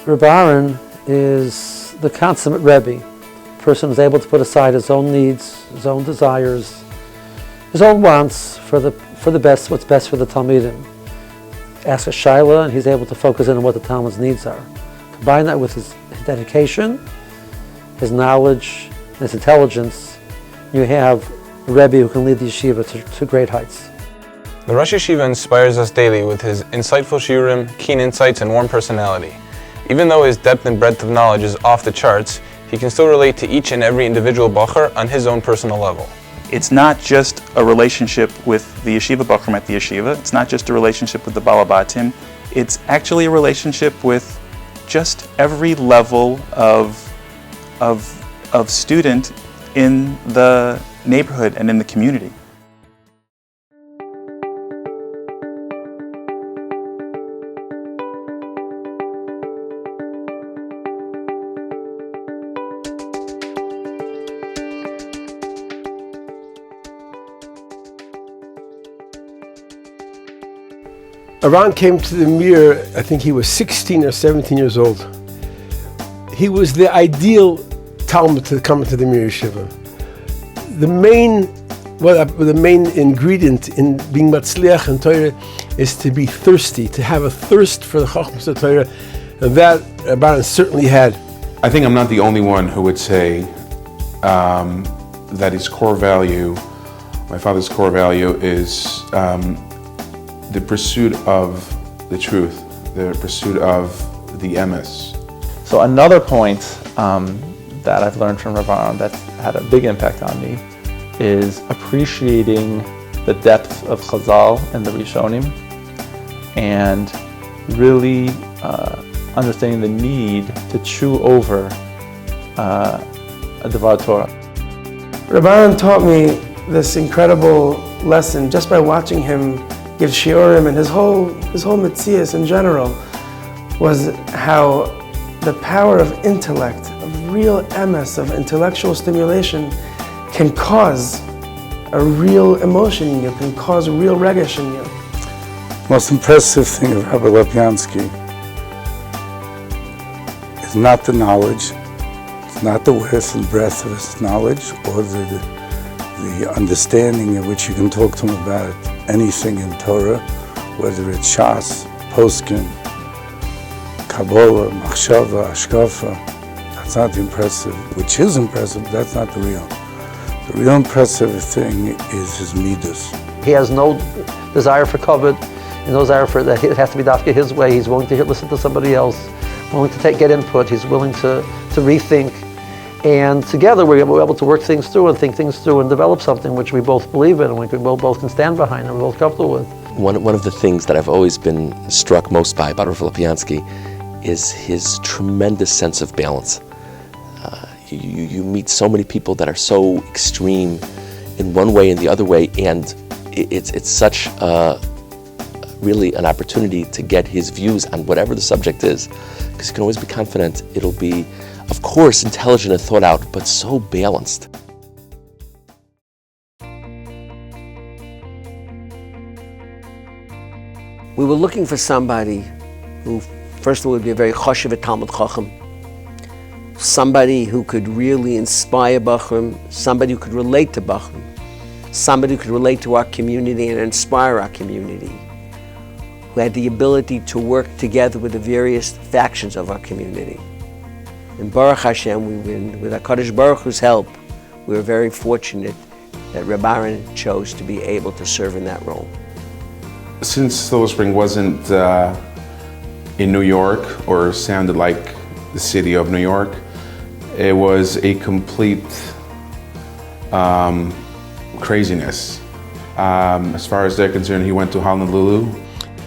Reb Aaron is the consummate Rebbe. A person who's able to put aside his own needs, his own desires, his own wants for the best, what's best for the Talmidim. Ask a shaila, and he's able to focus in on what the Talmud's needs are. Combine that with his dedication, his knowledge, and his intelligence, you have a Rebbe who can lead the yeshiva to great heights. The Rosh Yeshiva inspires us daily with his insightful shiurim, keen insights, and warm personality. Even though his depth and breadth of knowledge is off the charts, he can still relate to each and every individual bacher on his own personal level. It's not just a relationship with the yeshiva bachrim at the yeshiva. It's not just a relationship with the balabatim. It's actually a relationship with just every level of student in the neighborhood and in the community. Aran came to the Mir, I think he was 16 or 17 years old. He was the ideal Talmud to come into the Mir Yeshiva. The main ingredient in being Matzliach in Torah is to be thirsty, to have a thirst for the Chachmas of Torah, and that Aran certainly had. I think I'm not the only one who would say that his core value, my father's core value, is the pursuit of the truth, the pursuit of the emes. So another point that I've learned from Rav Aaron that had a big impact on me is appreciating the depth of Chazal and the Rishonim, and really understanding the need to chew over a Devar Torah. Rav Aaron taught me this incredible lesson just by watching him give shiurim, and his whole metzias in general was how the power of intellect, of real emes, of intellectual stimulation, can cause a real emotion in you, can cause real regesh in you. Most impressive thing of Rabbi Lopyansky is not the knowledge, it's not the width and breadth of his knowledge, or the understanding in which you can talk to him about anything in Torah, whether it's Shas, Poskin, Kabbalah, Machshava, Ashkafa. That's not the impressive, which is impressive, but that's not the real. The real impressive thing is his midas. He has no desire for kavod, and no desire for that it has to be dafka his way. He's willing to listen to somebody else, willing to get input. He's willing to rethink. And together we're able to work things through and think things through and develop something which we both believe in and we both can stand behind and we're both comfortable with. One of the things that I've always been struck most by about Rav Lopyansky is his tremendous sense of balance. You meet so many people that are so extreme in one way and the other way, and it's such really an opportunity to get his views on whatever the subject is, because you can always be confident it'll be, of course, intelligent and thought out, but so balanced. We were looking for somebody who, first of all, would be a very choshev Talmud Chacham, somebody who could really inspire Bachrim, somebody who could relate to Bachrim, somebody who could relate to our community and inspire our community, who had the ability to work together with the various factions of our community. And Baruch Hashem, with HaKadosh Baruch Hu's help, we were very fortunate that Reb Aaron chose to be able to serve in that role. Since Silver Spring wasn't in New York or sounded like the city of New York, it was a complete craziness. As far as they're concerned, he went to Honolulu.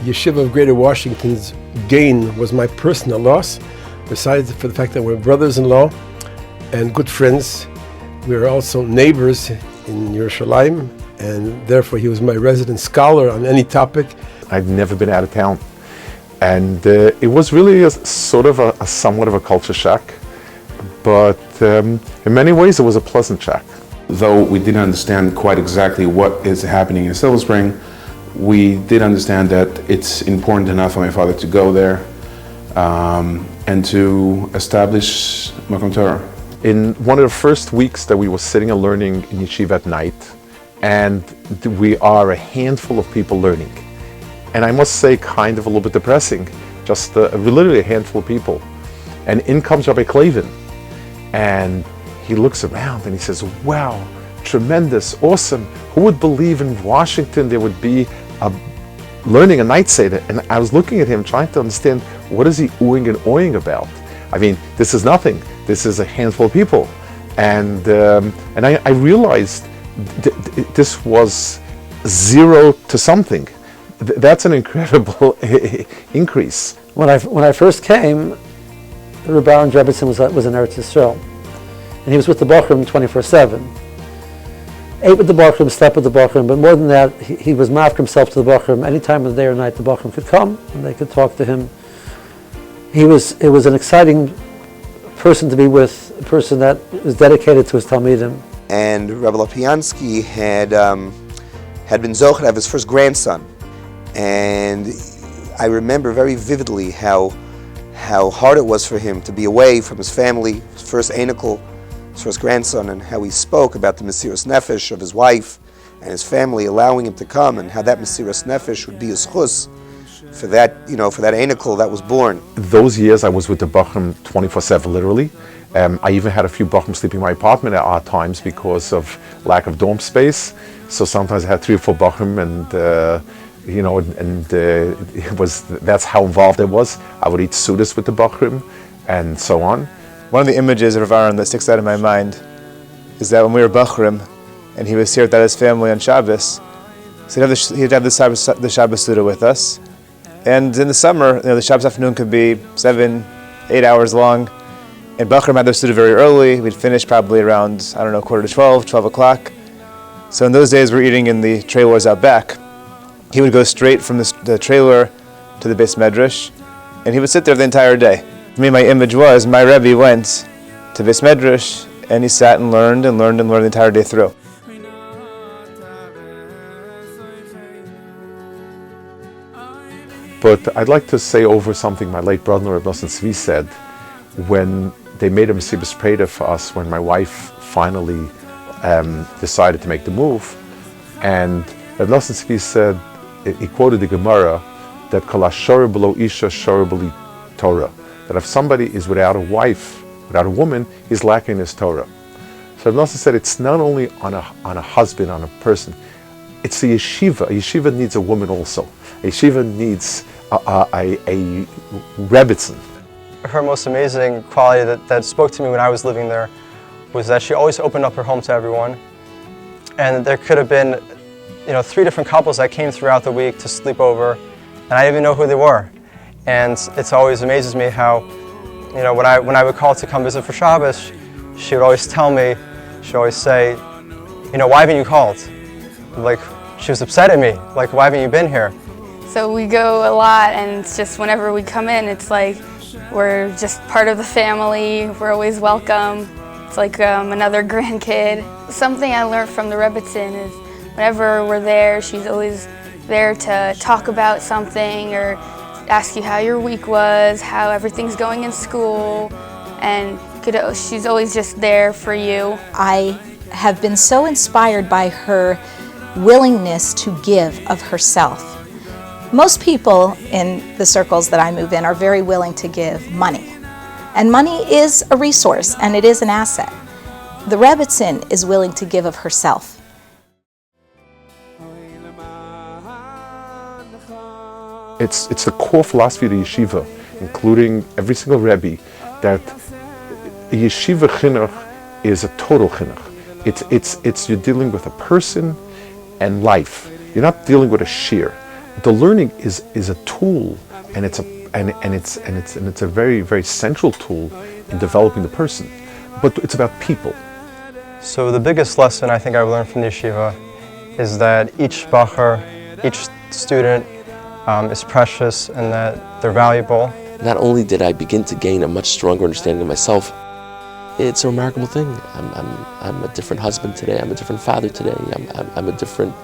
Yeshiva of Greater Washington's gain was my personal loss, besides for the fact that we're brothers-in-law and good friends. We were also neighbors in Yerushalayim, and therefore he was my resident scholar on any topic. I'd never been out of town, and it was really somewhat of a culture shock, but in many ways it was a pleasant shock. Though we didn't understand quite exactly what is happening in Silver Spring, we did understand that it's important enough for my father to go there, and to establish Makom Torah. In one of the first weeks that we were sitting and learning in yeshiva at night, and we are a handful of people learning. And I must say, kind of a little bit depressing, just literally a handful of people. And in comes Rabbi Clavin, and he looks around and he says, wow, tremendous, awesome. Who would believe in Washington there would be learning a night Seder? And I was looking at him trying to understand, what is he oohing and awing about? I mean, this is nothing. This is a handful of people. And I realized this was zero to something. That's an incredible increase. When I first came, Reb Aaron Drebitson was in Eretz Yisrael, and he was with the Bochum 24/7. Ate with the Bochum, slept with the Bochum, but more than that, he was mafked himself to the Bochum. Any time of the day or night, the Bochum could come and they could talk to him. It was an exciting person to be with, a person that was dedicated to his Talmidim. And Rebbe Lopiansky had been zocher to have his first grandson. And I remember very vividly how hard it was for him to be away from his family, his first Einikel, his first grandson, and how he spoke about the Mesiras Nefesh of his wife and his family allowing him to come, and how that Mesiras Nefesh would be his chus for that, for that Einikel that was born. Those years I was with the Bochum 24/7, literally. I even had a few Bochum sleeping in my apartment at odd times because of lack of dorm space. So sometimes I had 3 or 4 Bochum, and that's how involved I was. I would eat sudas with the Bochum and so on. One of the images of Rav Aaron that sticks out in my mind is that when we were Bochurim and he was here with his family on Shabbos, so he'd have the Shabbos Suda with us. And in the summer, the Shabbos afternoon could be 7, 8 hours long. And Bochurim had their Suda very early. We'd finish probably around, 11:45, 12 o'clock. So in those days, we're eating in the trailers out back. He would go straight from the trailer to the Beis Medrash, and he would sit there the entire day. For me, my image was, my Rebbe went to Beis Medrash, and he sat and learned the entire day through. But I'd like to say over something my late brother, Reb Nosson Tzvi, said when they made a Mesibas Preda for us, when my wife finally decided to make the move. And Reb Nosson Tzvi said, he quoted the Gemara, that Kol hashora b'lo isha shora b'li Torah, that if somebody is without a wife, without a woman, he's lacking his Torah. So Reb Nosson said it's not only on a husband, on a person, it's the yeshiva. A yeshiva needs a woman also. A yeshiva needs a Rebbitzin. Her most amazing quality that spoke to me when I was living there was that she always opened up her home to everyone. And there could have been 3 different couples that came throughout the week to sleep over, and I didn't even know who they were. And it always amazes me how, when I would call to come visit for Shabbos, she would always tell me, she'd always say, why haven't you called? Like, she was upset at me, like, why haven't you been here? So we go a lot, and it's just whenever we come in, it's like we're just part of the family, we're always welcome. It's like another grandkid. Something I learned from the Rebbitzin is whenever we're there, she's always there to talk about something or ask you how your week was, how everything's going in school, and she's always just there for you. I have been so inspired by her willingness to give of herself. Most people in the circles that I move in are very willing to give money. And money is a resource and it is an asset. The Rebbitzin is willing to give of herself. It's the core philosophy of the yeshiva, including every single Rebbe, that a yeshiva chinuch is a total chinuch. It's you're dealing with a person and life. You're not dealing with a shear. The learning is a tool, and it's a very, very central tool in developing the person. But it's about people. So the biggest lesson I think I've learned from the yeshiva is that each bacher, each student is precious and that they're valuable. Not only did I begin to gain a much stronger understanding of myself, it's a remarkable thing. I'm a different husband today. I'm a different father today. I'm a different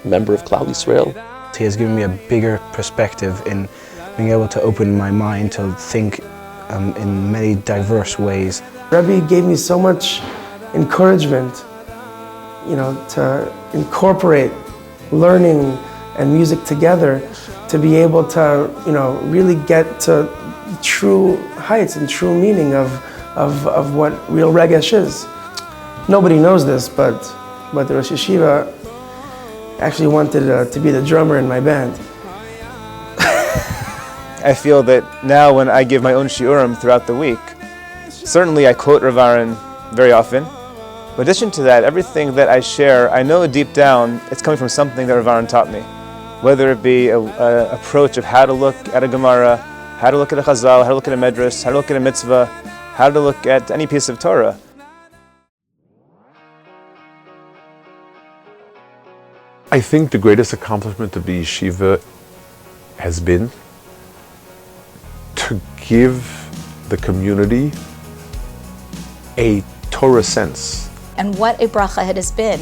member of Klal Yisrael. He has given me a bigger perspective in being able to open my mind to think in many diverse ways. Rebbe gave me so much encouragement, to incorporate learning and music together to be able to, really get to true heights and true meaning of what real regesh is. Nobody knows this, but the Rosh Yeshiva actually wanted to be the drummer in my band. I feel that now when I give my own shiurim throughout the week, certainly I quote Rav Aaron very often. In addition to that, everything that I share, I know deep down it's coming from something that Rav Aaron taught me. Whether it be an approach of how to look at a Gemara, how to look at a Chazal, how to look at a Medrash, how to look at a mitzvah, how to look at any piece of Torah. I think the greatest accomplishment of the yeshiva has been to give the community a Torah sense. And what a bracha it has been,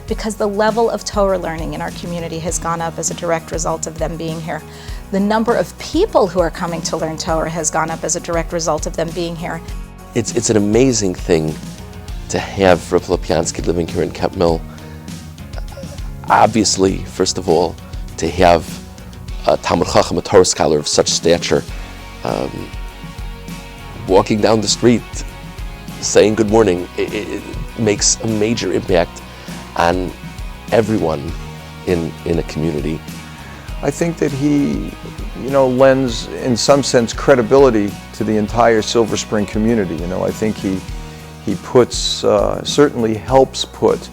because the level of Torah learning in our community has gone up as a direct result of them being here. The number of people who are coming to learn Torah has gone up as a direct result of them being here. It's an amazing thing to have Rav Lopiansky living here in Kemp Mill. Obviously, first of all, to have a Talmud Chacham, a Torah scholar of such stature, walking down the street, saying good morning, it makes a major impact on everyone in a community. I think that he, lends, in some sense, credibility to the entire Silver Spring community. I think he puts, certainly helps put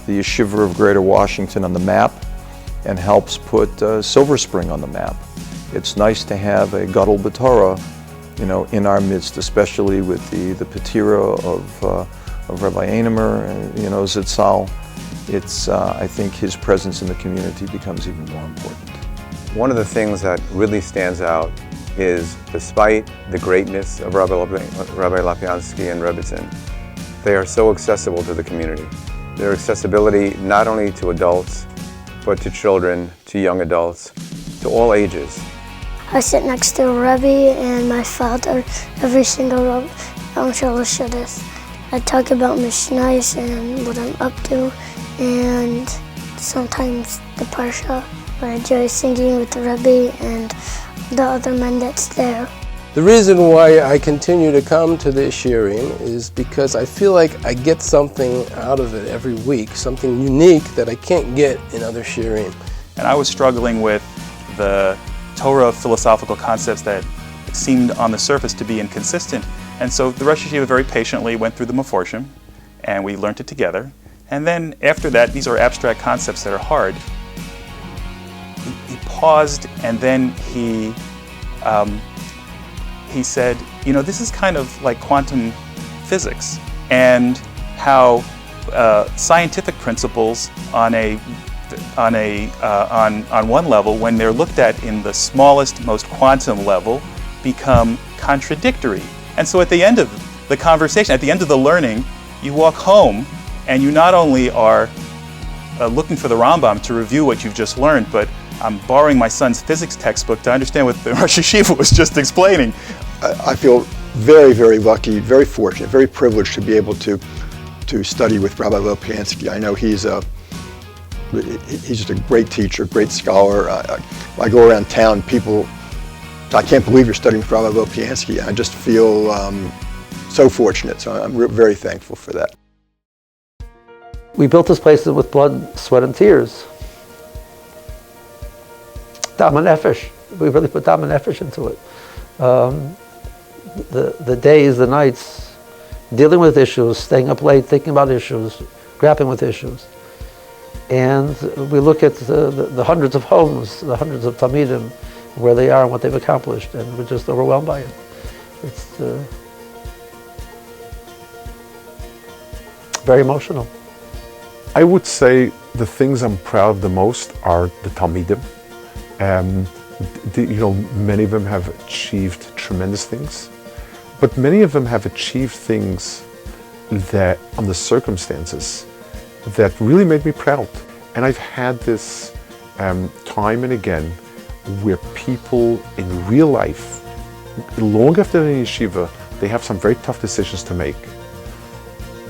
the Yeshiva of Greater Washington on the map and helps put Silver Spring on the map. It's nice to have a Gadol B'Torah, in our midst, especially with the Petira of Rabbi Einemer, Zitzal. I think his presence in the community becomes even more important. One of the things that really stands out is, despite the greatness of Rabbi Lopiansky and Rebbitzin, they are so accessible to the community. Their accessibility not only to adults, but to children, to young adults, to all ages. I sit next to Rebbe and my father every single Shalosh Shabbos. I talk about Mishnayos and what I'm up to, and sometimes the Parsha. I enjoy singing with the Rebbe and the other men that's there. The reason why I continue to come to this shiurim is because I feel like I get something out of it every week, something unique that I can't get in other shiurim. And I was struggling with the Torah philosophical concepts that seemed on the surface to be inconsistent. And so the Rosh Yeshiva very patiently went through the Meforshim, and we learned it together. And then after that, these are abstract concepts that are hard. He paused, and then he said, this is kind of like quantum physics, and how scientific principles on one level, when they're looked at in the smallest, most quantum level, become contradictory. And so at the end of the conversation, at the end of the learning, you walk home and you not only are looking for the Rambam to review what you've just learned, but I'm borrowing my son's physics textbook to understand what the Rosh Yeshiva was just explaining. I feel very, very lucky, very fortunate, very privileged to be able to study with Rabbi Lopiansky. I know he's just a great teacher, great scholar. I go around town, people, I can't believe you're studying with Rabbi Lopiansky. I just feel so fortunate, so I'm very thankful for that. We built this place with blood, sweat, and tears. Dam and Nefesh. We really put Dam and Nefesh into it. The days, the nights, dealing with issues, staying up late, thinking about issues, grappling with issues. And we look at the hundreds of homes, the hundreds of Talmidim, where they are and what they've accomplished, and we're just overwhelmed by it. It's very emotional. I would say the things I'm proud of the most are the Talmidim. Many of them have achieved tremendous things, but many of them have achieved things that, under circumstances, that really made me proud. And I've had this time and again where people in real life long after the yeshiva, they have some very tough decisions to make.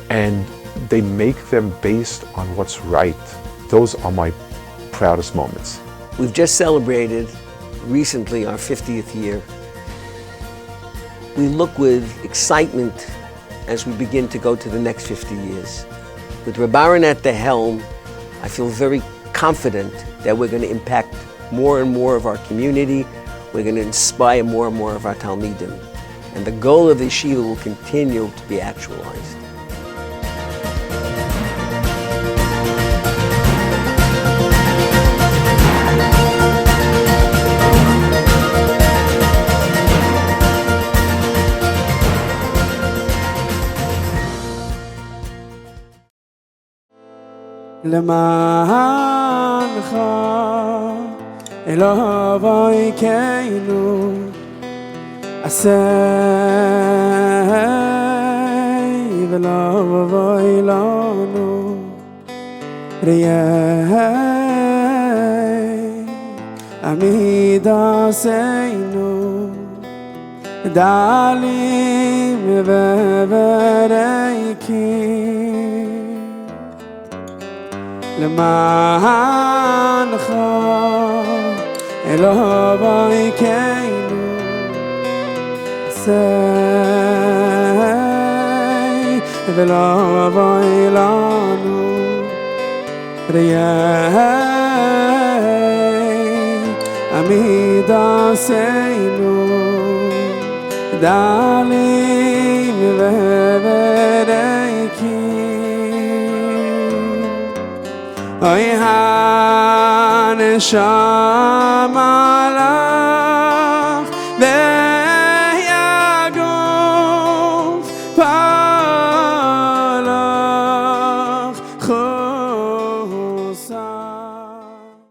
And they make them based on what's right. Those are my proudest moments. We've just celebrated recently our 50th year. We look with excitement as we begin to go to the next 50 years. With Reb Aaron at the helm, I feel very confident that we're going to impact more and more of our community. We're going to inspire more and more of our Talmidim. And the goal of the yeshiva will continue to be actualized. למענך אלוהי קיינו עשה ולאהבי לנו ראי עמידה עשינו דלים ובריקים למענך אלוהי קיינו עשה ולאהבי לנו ראי עמידה עשינו דלים ובריקים אוי הנשמה